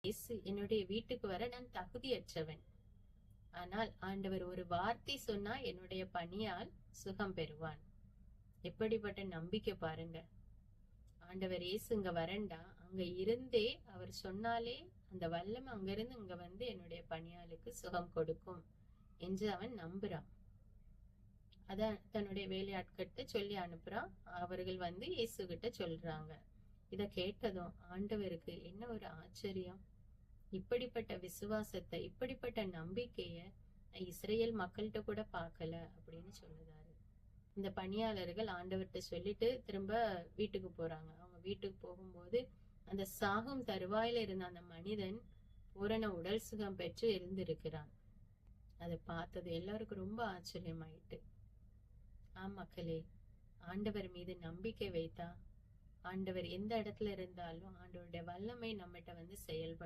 இயேசு என்னுடைய வீட்டுக்கு வர நான் தகுதியற்றவன். ஆனால் ஆண்டவர் ஒரு வார்த்தை சொன்னா என்னுடைய பணியால் சுகம் பெறுவான். எப்படிப்பட்ட நம்பிக்கை பாருங்க. ஆண்டவர் இயேசு இங்க வரண்டா, அங்க இருந்தே அவர் சொன்னாலே அந்த வல்லமை அங்கிருந்து இங்க வந்து என்னுடைய பணியாளுக்கு சுகம் கொடுக்கும் என்று அவன் நம்புறான். அதான் தன்னுடைய வேலையாட்கிட்ட சொல்லி அனுப்புறான். அவர்கள் வந்து இயேசு கிட்ட சொல்றாங்க. இத கேட்டதும் ஆண்டவருக்கு என்ன ஒரு ஆச்சரியம். இப்படிப்பட்ட விசுவாசத்தை, இப்படிப்பட்ட நம்பிக்கைய இஸ்ரேல் மக்கள்கிட்ட கூட பார்க்கல அப்படின்னு சொல்லுதாரு. இந்த பணியாளர்கள் ஆண்டவர்கிட்ட சொல்லிட்டு திரும்ப வீட்டுக்கு போறாங்க. அவங்க வீட்டுக்கு போகும்போது அந்த சாகும் தருவாயில இருந்த அந்த மனிதன் பூரண உடல் சுகம் பெற்று இருந்திருக்கிறான். அதை பார்த்தது எல்லாருக்கும் ரொம்ப ஆச்சரியமாயிட்டு. மக்களே, ஆண்டவர் மீது நம்பிக்கை வைத்தா ஆண்டவர் எந்த இடத்துல இருந்தாலும் ஆண்டவருடைய வல்லமை நம்மகிட்ட வந்து செயல்படும்.